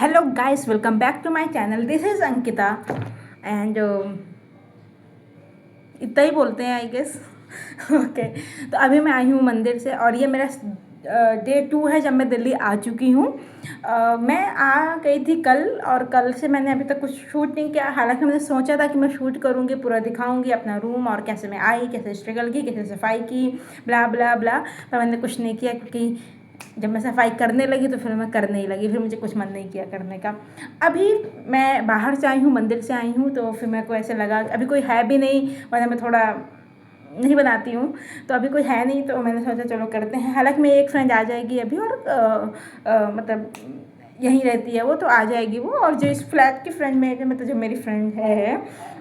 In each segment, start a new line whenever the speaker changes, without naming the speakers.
Hello guys, welcome back to my channel. This is Ankita and इतना ही बोलते हैं आई गेस। ओके, तो अभी मैं आई हूँ मंदिर से और ये मेरा डे 2 है जब मैं दिल्ली आ चुकी हूँ। मैं आ गई थी कल और कल से मैंने अभी तक कुछ शूट नहीं किया। हालांकि मैंने सोचा था कि मैं शूट करूँगी, पूरा दिखाऊँगी अपना रूम और कैसे मैं आई, कैसे स्ट्रगल की, कैसे सफाई की, ब्ला ब्ला ब्ला। पर मैंने कुछ नहीं किया क्योंकि जब मैं सफाई करने लगी तो फिर मैं करने ही लगी, फिर मुझे कुछ मन नहीं किया करने का। अभी मैं बाहर से आई हूँ, मंदिर से आई हूँ, तो फिर मेरे को ऐसे लगा अभी कोई है भी नहीं, वरना मैं थोड़ा नहीं बनाती हूँ। तो अभी कोई है नहीं तो मैंने सोचा चलो करते हैं। हालांकि मेरी एक फ्रेंड आ जाएगी अभी और मतलब यहीं रहती है वो, तो आ जाएगी वो। और जो इस फ्लैट की फ्रेंड में मतलब जो मेरी फ्रेंड है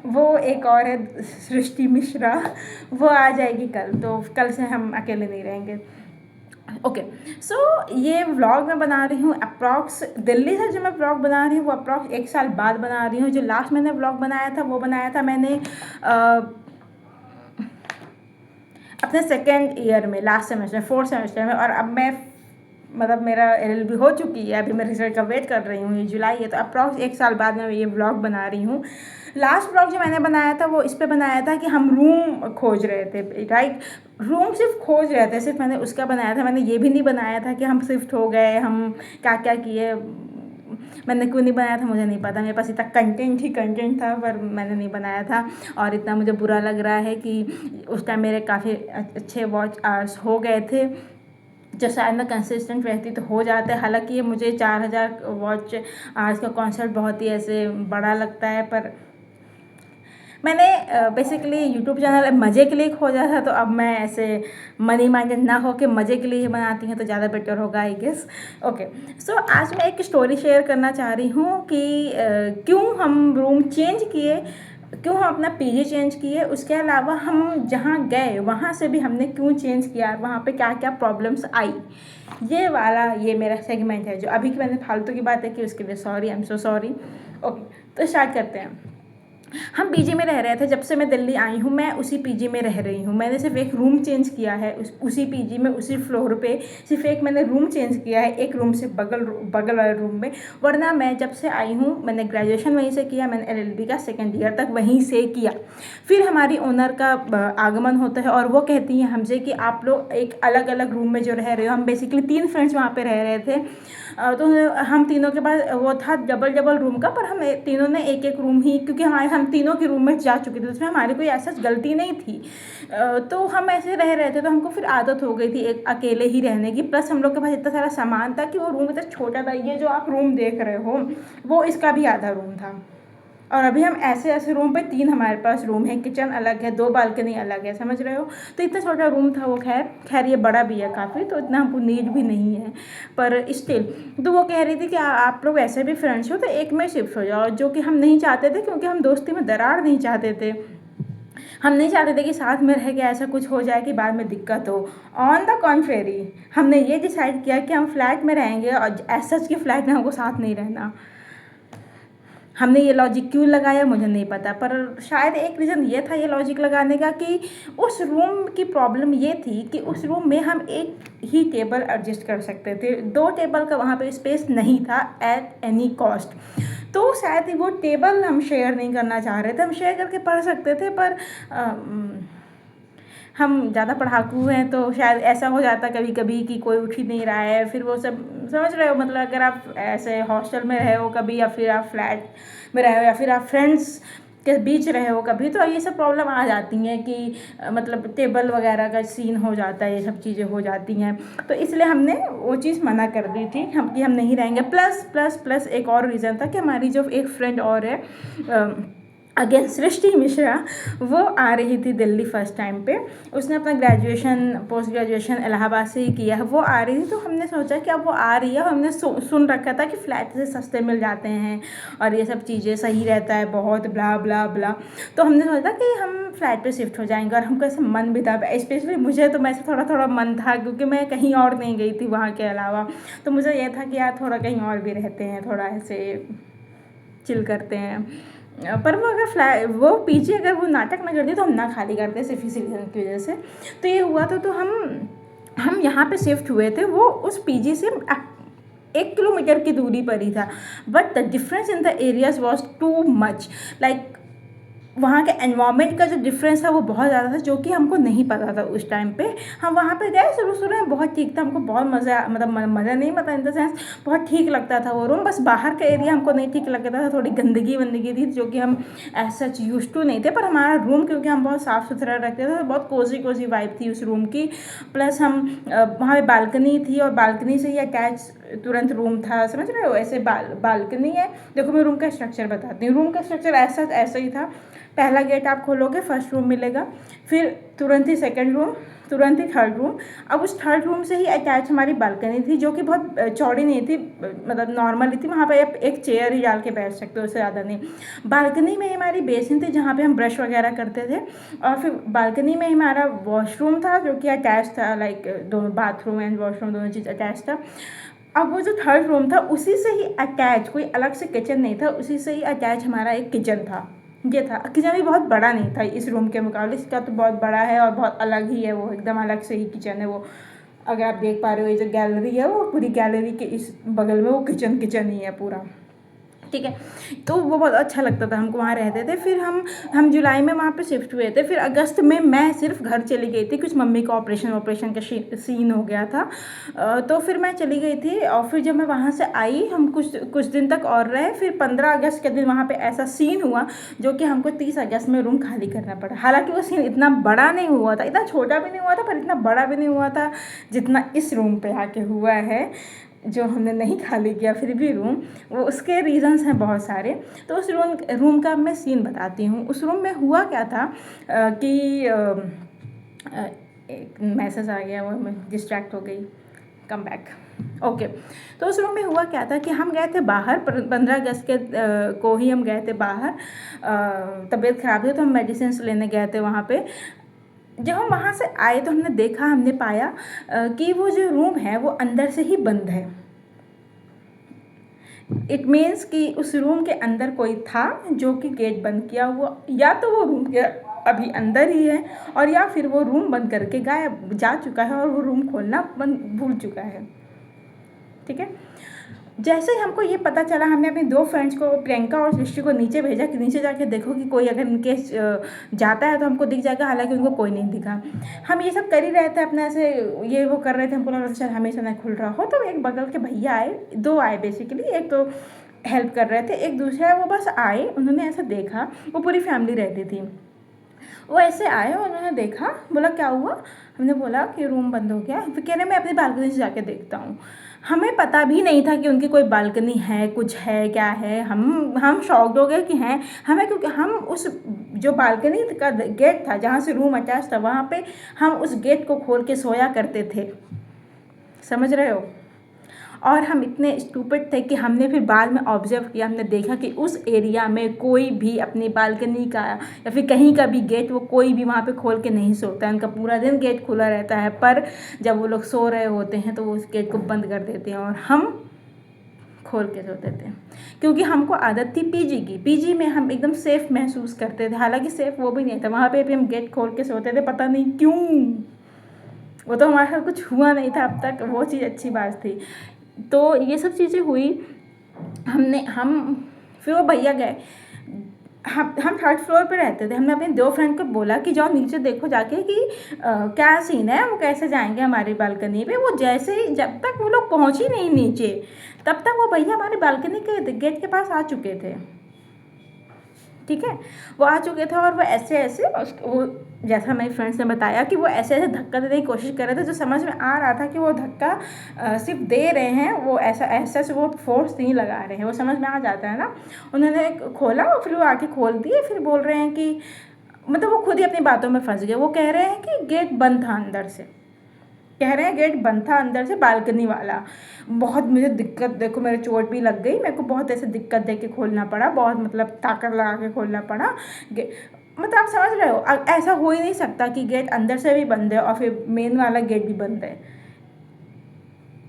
वो एक और है, सृष्टि मिश्रा, वो आ जाएगी कल। तो कल से हम अकेले नहीं रहेंगे। ओके, सो ये व्लॉग मैं बना रही हूँ अप्रॉक्स दिल्ली से। जो मैं व्लॉग बना रही हूँ वो अप्रॉक्स 1 साल बाद बना रही हूँ। जो लास्ट मैंने व्लॉग बनाया था वो बनाया था मैंने अपने सेकेंड ईयर में, लास्ट सेमेस्टर, 4th सेमेस्टर में। और अब मैं मतलब मेरा LLB हो चुकी है, अभी मैं रिजल्ट का वेट कर रही हूँ। ये जुलाई है, तो अप्रॉक्स 1 साल बाद मैं ये व्लॉग बना रही हूँ। लास्ट व्लॉग जो मैंने बनाया था वो इस पे बनाया था कि हम रूम खोज रहे थे, राइट। रूम सिर्फ खोज रहे थे, सिर्फ मैंने उसका बनाया था। मैंने ये भी नहीं बनाया था कि हम शिफ्ट हो गए, हम क्या क्या किए। मैंने क्यों नहीं बनाया था मुझे नहीं पता, मेरे पास इतना कंटेंट ही कंटेंट था, पर मैंने नहीं बनाया था। और इतना मुझे बुरा लग रहा है कि उस टाइम मेरे काफ़ी अच्छे वॉच आवर्स हो गए थे। जो शायद मैं कंसिस्टेंट रहती तो हो जाते। हालांकि ये मुझे 4000 वॉच आवर्स का कॉन्सेप्ट बहुत ही ऐसे बड़ा लगता है, पर मैंने बेसिकली यूट्यूब चैनल मज़े के लिए खोजा था। तो अब मैं ऐसे मनी माइंडेड ना हो के मज़े के लिए ही बनाती हूँ तो ज़्यादा बेटर होगा आई गेस। ओके, सो आज मैं एक स्टोरी शेयर करना चाह रही हूँ कि क्यों हम रूम चेंज किए, क्यों हम अपना PG चेंज किए, उसके अलावा हम जहाँ गए वहाँ से भी हमने क्यों चेंज किया, वहाँ पे क्या क्या प्रॉब्लम्स आई। ये वाला ये मेरा सेगमेंट है। जो अभी की मैंने फालतू की बातें की उसके लिए sorry, I am so sorry. Okay, तो स्टार्ट करते हैं। हम PG में रह रहे थे। जब से मैं दिल्ली आई हूँ मैं उसी PG में रह रही हूँ। मैंने सिर्फ एक रूम चेंज किया है उसी PG में, उसी फ्लोर पे सिर्फ एक मैंने रूम चेंज किया है, एक रूम से बगल वाले रूम में। वरना मैं जब से आई हूँ, मैंने ग्रेजुएशन वहीं से किया, मैंने LLB का 2nd ईयर तक वहीं से किया। फिर हमारी ओनर का आगमन होता है और वो कहती हैं हमसे कि आप लोग एक अलग अलग रूम में जो रह रहे हो। हम बेसिकली 3 फ्रेंड्स वहाँ पे रह रहे थे। तो हम तीनों के पास वो था डबल डबल रूम का, पर हम तीनों ने एक एक रूम ही, क्योंकि हम तीनों की रूममेट जा चुके थे, उसमें हमारी कोई ऐसा गलती नहीं थी। तो हम ऐसे रह रहे थे, तो हमको फिर आदत हो गई थी एक अकेले ही रहने की। प्लस हम लोग के पास इतना सारा सामान था कि वो रूम इतना छोटा था। ये जो आप रूम देख रहे हो वो इसका भी आधा रूम था। और अभी हम ऐसे ऐसे रूम पे 3 हमारे पास रूम है, किचन अलग है, 2 बालकनी अलग है, समझ रहे हो। तो इतना छोटा रूम था वो। खैर खैर ये बड़ा भी है काफ़ी, तो इतना हमको नीड भी नहीं है, पर स्टिल। तो वो कह रही थी कि आप लोग ऐसे भी फ्रेंड्स हो तो एक में शिफ्ट हो जाओ, जो कि हम नहीं चाहते थे, क्योंकि हम दोस्ती में दरार नहीं चाहते थे। हम नहीं चाहते थे कि साथ में रह के ऐसा कुछ हो जाए कि बाद में दिक्कत हो। ऑन द कॉन्ट्रेरी हमने ये डिसाइड किया कि हम फ्लैट में रहेंगे और ऐसा सच की फ्लैट में हमको साथ नहीं रहना। हमने ये लॉजिक क्यों लगाया मुझे नहीं पता, पर शायद एक रीज़न ये था ये लॉजिक लगाने का कि उस रूम की प्रॉब्लम ये थी कि उस रूम में हम एक ही टेबल एडजस्ट कर सकते थे। 2 टेबल का वहाँ पे स्पेस नहीं था एट एनी कॉस्ट। तो शायद ही वो टेबल हम शेयर नहीं करना चाह रहे थे। हम शेयर करके पढ़ सकते थे, पर हम ज़्यादा पढ़ाकू हैं तो शायद ऐसा हो जाता कभी कभी कि कोई उठ ही नहीं रहा है। फिर वो सब समझ रहे हो, मतलब अगर आप ऐसे हॉस्टल में रहे हो कभी, या फिर आप फ्लैट में रहे हो, या फिर आप फ्रेंड्स के बीच रहे हो कभी, तो ये सब प्रॉब्लम आ जाती हैं कि मतलब टेबल वगैरह का सीन हो जाता है, ये सब चीज़ें हो जाती हैं। तो इसलिए हमने वो चीज़ मना कर दी थी हम कि हम नहीं रहेंगे। प्लस प्लस प्लस एक और रीज़न था कि हमारी जो एक फ्रेंड और है अगेन सृष्टि मिश्रा, वो आ रही थी दिल्ली फर्स्ट टाइम पे। उसने अपना ग्रेजुएशन पोस्ट ग्रेजुएशन इलाहाबाद से ही किया है। वो आ रही थी तो हमने सोचा कि अब वो आ रही है, हमने सुन रखा था कि फ़्लैट से सस्ते मिल जाते हैं और ये सब चीज़ें सही रहता है बहुत, ब्ला ब्ला ब्ला। तो हमने सोचा कि हम फ्लैट पे शिफ्ट हो जाएंगे। और हमको ऐसे मन भी था, स्पेशली मुझे तो मैं थोड़ा थोड़ा मन था, क्योंकि मैं कहीं और नहीं गई थी वहाँ के अलावा। तो मुझे ये था कि यार थोड़ा कहीं और भी रहते हैं, थोड़ा ऐसे चिल करते हैं। पर वो अगर वो PG अगर वो नाटक ना करती तो हम ना खाली करते, सिर्फ इसी रीज़न की वजह से। तो ये हुआ था। तो हम यहाँ पे शिफ्ट हुए थे। वो उस PG से 1 किलोमीटर की दूरी पर ही था, but the difference in the areas was too much. Like वहाँ के एनवायरनमेंट का जो डिफरेंस था वो बहुत ज़्यादा था, जो कि हमको नहीं पता था उस टाइम पे। हम वहाँ पे गए, शुरू में बहुत ठीक था, हमको बहुत मज़ा, मतलब मज़ा नहीं, मतलब इन द सेंस बहुत ठीक लगता था वो रूम। बस बाहर का एरिया हमको नहीं ठीक लगता था, थोड़ी गंदगी वंदगी थी जो कि हम एज सच यूज टू नहीं थे। पर हमारा रूम क्योंकि हम बहुत साफ़ सुथरा रखते थे, तो बहुत कोजी वाइब थी उस रूम की। प्लस हम वहाँ पे बालकनी थी और बालकनी से ही अटैच तुरंत रूम था, समझ रहे हो। ऐसे बालकनी है। देखो मैं रूम का स्ट्रक्चर बताती हूँ। रूम का स्ट्रक्चर ऐसा ही था। पहला गेट आप खोलोगे, फर्स्ट रूम मिलेगा, फिर तुरंत ही सेकंड रूम, तुरंत ही थर्ड रूम। अब उस थर्ड रूम से ही अटैच हमारी बालकनी थी, जो कि बहुत चौड़ी नहीं थी, मतलब नॉर्मल थी। वहाँ पे आप एक चेयर ही डाल के बैठ सकते हो, उससे ज़्यादा नहीं। बालकनी में हमारी बेसिन थी जहाँ पे हम ब्रश वगैरह करते थे, और फिर बालकनी में हमारा वॉशरूम था जो कि अटैच था, लाइक दोनों बाथरूम एंड वॉशरूम दोनों चीज़ अटैच था। अब वो जो थर्ड रूम था उसी से ही अटैच, कोई अलग से किचन नहीं था, उसी से ही अटैच हमारा एक किचन था। ये था। किचन भी बहुत बड़ा नहीं था इस रूम के मुकाबले, इसका तो बहुत बड़ा है और बहुत अलग ही है, वो एकदम अलग से ही किचन है वो। अगर आप देख पा रहे हो, ये जो गैलरी है वो पूरी गैलरी के इस बगल में वो किचन ही है पूरा, ठीक है। तो वो बहुत अच्छा लगता था, हमको वहाँ रहते थे। फिर हम जुलाई में वहाँ पे शिफ्ट हुए थे। फिर अगस्त में मैं सिर्फ घर चली गई थी, कुछ मम्मी का ऑपरेशन का सीन हो गया था, तो फिर मैं चली गई थी। और फिर जब मैं वहाँ से आई, हम कुछ दिन तक और रहे। फिर 15 अगस्त के दिन वहाँ पे ऐसा सीन हुआ जो कि हमको 30 अगस्त में रूम खाली करना पड़ा। हालांकि वो सीन इतना बड़ा नहीं हुआ था, इतना छोटा भी नहीं हुआ था, पर इतना बड़ा भी नहीं हुआ था जितना इस रूम पे आके हुआ है, जो हमने नहीं खाली किया फिर भी रूम। वो उसके रीज़न्स हैं बहुत सारे। तो उस रूम का मैं सीन बताती हूँ। उस रूम में हुआ क्या था कि एक मैसेज आ गया, वो मैं डिस्ट्रैक्ट हो गई। Come back. ओके। तो उस रूम में हुआ क्या था कि हम गए थे बाहर, 15 अगस्त के को ही हम गए थे बाहर। तबीयत ख़राब थी तो हम मेडिसिन लेने गए थे वहाँ पे। जब हम वहाँ से आए तो हमने पाया कि वो जो रूम है वो अंदर से ही बंद है। इट मीन्स कि उस रूम के अंदर कोई था जो कि गेट बंद किया हुआ, या तो वो रूम के अभी अंदर ही है, और या फिर वो रूम बंद करके गायब जा चुका है और वो रूम खोलना भूल चुका है, ठीक है। जैसे ही हमको ये पता चला, हमने अपने 2 फ्रेंड्स को, प्रियंका और सृष्टि को, नीचे भेजा कि नीचे जाके देखो कि कोई अगर इनके जाता है तो हमको दिख जाएगा। हालांकि उनको कोई नहीं दिखा। हम ये सब कर ही रहे थे अपने, ऐसे ये वो कर रहे थे। हमको लगा चल हमेशा ना खुल रहा हो। तो एक बगल के भैया आए, 2 आए बेसिकली। एक तो हेल्प कर रहे थे, एक दूसरा वो बस आए, उन्होंने ऐसा देखा, वो पूरी फैमिली रहती थी। वो ऐसे आए और उन्होंने देखा, बोला क्या हुआ। हमने बोला कि रूम बंद हो गया। फिर कह रहे मैं अपनी बालकनी से जाके देखता हूँ। हमें पता भी नहीं था कि उनकी कोई बालकनी है, कुछ है, क्या है। हम शॉक्ड हो गए कि हैं हमें, क्योंकि हम उस जो बालकनी का गेट था जहाँ से रूम अटैच था, वहाँ पे हम उस गेट को खोल के सोया करते थे, समझ रहे हो। और हम इतने स्टूपिड थे कि हमने फिर बाद में ऑब्जर्व किया, हमने देखा कि उस एरिया में कोई भी अपनी बालकनी का या फिर कहीं का भी गेट वो कोई भी वहाँ पे खोल के नहीं सोता है। उनका पूरा दिन गेट खुला रहता है, पर जब वो लोग सो रहे होते हैं तो वो उस गेट को बंद कर देते हैं और हम खोल के सोते थे। क्योंकि हमको आदत थी पीजी की, पीजी में हम एकदम सेफ़ महसूस करते थे। हालांकि सेफ़ वो भी नहीं था, वहाँ पे भी हम गेट खोल के सोते थे, पता नहीं क्यों। वो तो हमारे साथ कुछ हुआ नहीं था अब तक, वो चीज़ अच्छी बात थी। तो ये सब चीज़ें हुई। हम फिर वो भैया गए। हम थर्ड फ्लोर पे रहते थे। हमने अपने 2 फ्रेंड को बोला कि जाओ नीचे देखो जाके कि क्या सीन है, वो कैसे जाएंगे हमारी बालकनी पे। वो जैसे ही, जब तक वो लोग पहुँच ही नहीं नीचे, तब तक वो भैया हमारी बालकनी के गेट के पास आ चुके थे, ठीक है। वो आ चुके थे और वो ऐसे वो, जैसा मेरी फ्रेंड्स ने बताया कि वो ऐसे धक्का देने की कोशिश कर रहे थे, जो समझ में आ रहा था कि वो धक्का सिर्फ दे रहे हैं, वो ऐसा वो फोर्स नहीं लगा रहे हैं, वो समझ में आ जाता है ना। उन्होंने खोला और फिर वो आके खोल दिए। फिर बोल रहे हैं कि, मतलब वो खुद ही अपनी बातों में फंस गए। वो कह रहे हैं कि गेट बंद था अंदर से, कह रहे हैं गेट बंद था अंदर से, बालकनी वाला। बहुत मुझे दिक्कत, देखो मेरे चोट भी लग गई, मेरे को बहुत ऐसे दिक्कत दे के खोलना पड़ा, बहुत मतलब ताकत लगा के खोलना पड़ा। मतलब आप समझ रहे हो, ऐसा हो ही नहीं सकता कि गेट अंदर से भी बंद है और फिर मेन वाला गेट भी बंद है।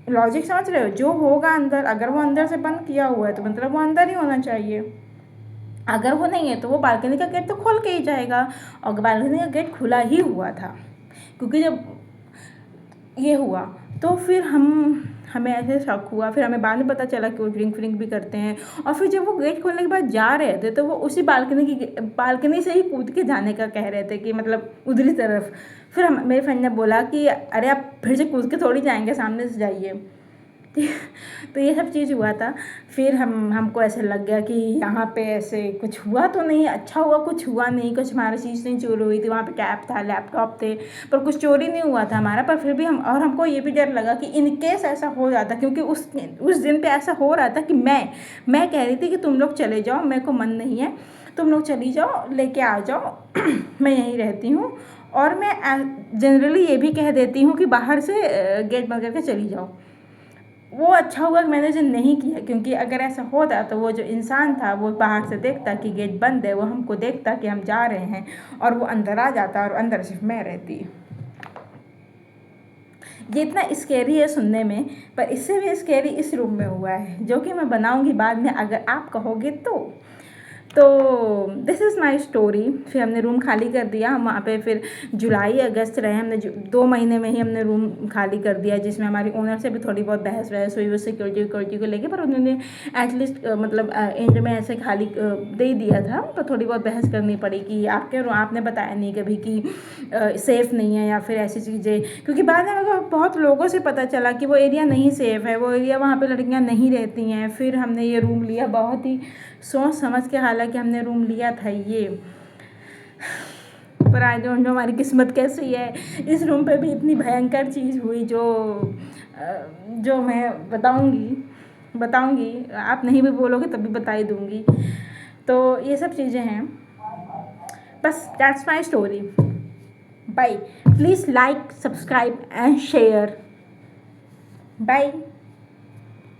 लॉजिक समझ रहे हो, जो होगा अंदर, अगर वो अंदर से बंद किया हुआ है तो मतलब वो अंदर ही होना चाहिए। अगर वो नहीं है तो वो बालकनी का गेट तो खोल के ही जाएगा, और बालकनी का गेट खुला ही हुआ था। क्योंकि जब ये हुआ तो फिर हमें ऐसे शक हुआ, फिर हमें बाद में पता चला कि वो ड्रिंक व्रिंक भी करते हैं। और फिर जब वो गेट खोलने के बाद जा रहे थे तो वो उसी बालकनी से ही कूद के जाने का कह रहे थे कि मतलब उधरी तरफ। फिर हम मेरे फ्रेंड ने बोला कि अरे आप फिर से कूद के थोड़ी जाएंगे, सामने से जाइए। तो ये सब चीज़ हुआ था। फिर हमको ऐसे लग गया कि यहाँ पे ऐसे कुछ हुआ तो नहीं, अच्छा हुआ कुछ हुआ नहीं, कुछ हमारी चीज़ नहीं चोरी हुई थी। वहाँ पे कैब था, लैपटॉप थे, पर कुछ चोरी नहीं हुआ था हमारा। पर फिर भी हमको ये भी डर लगा कि इन केस ऐसा हो जाता, क्योंकि उस दिन पे ऐसा हो रहा था कि मैं कह रही थी कि तुम लोग चले जाओ, मेरे को मन नहीं है, तुम लोग चली जाओ, लेके आ जाओ, मैं यहीं रहती हूँ। और मैं जनरली ये भी कह देती हूँ कि बाहर से गेट बंद करके चली जाओ। वो अच्छा हुआ कि मैंने जो नहीं किया, क्योंकि अगर ऐसा होता तो वो जो इंसान था वो बाहर से देखता कि गेट बंद है, वो हमको देखता कि हम जा रहे हैं, और वो अंदर आ जाता और अंदर सिर्फ मैं रहती। ये इतना स्केरी है सुनने में, पर इससे भी स्केरी इस रूम में हुआ है, जो कि मैं बनाऊंगी बाद में अगर आप कहोगे तो दिस इज़ माई स्टोरी। फिर हमने रूम खाली कर दिया। हम वहाँ पे फिर जुलाई अगस्त रहे, हमने 2 महीने में ही हमने रूम खाली कर दिया, जिसमें हमारी ओनर से भी थोड़ी बहुत बहस वहस हुई वो सिक्योरिटी को लेके। पर उन्होंने एटलीस्ट मतलब एंड में ऐसे खाली दे दिया था, पर थोड़ी बहुत बहस करनी पड़ी कि आपने बताया नहीं कभी कि सेफ़ नहीं है या फिर ऐसी चीज़ें, क्योंकि बाद में मेरे को बहुत लोगों से पता चला कि वो एरिया नहीं सेफ़ है, वो एरिया वहाँ पे लड़कियाँ नहीं रहती हैं। फिर हमने ये रूम लिया बहुत ही सोच समझ के, हालांकि हमने रूम लिया था ये, पर आई डोंट नो हमारी किस्मत कैसी है। इस रूम पे भी इतनी भयंकर चीज़ हुई जो मैं बताऊंगी, आप नहीं भी बोलोगे तब भी बता ही दूंगी। तो ये सब चीज़ें हैं, बस that's my story. Bye, please like, subscribe and share. Bye.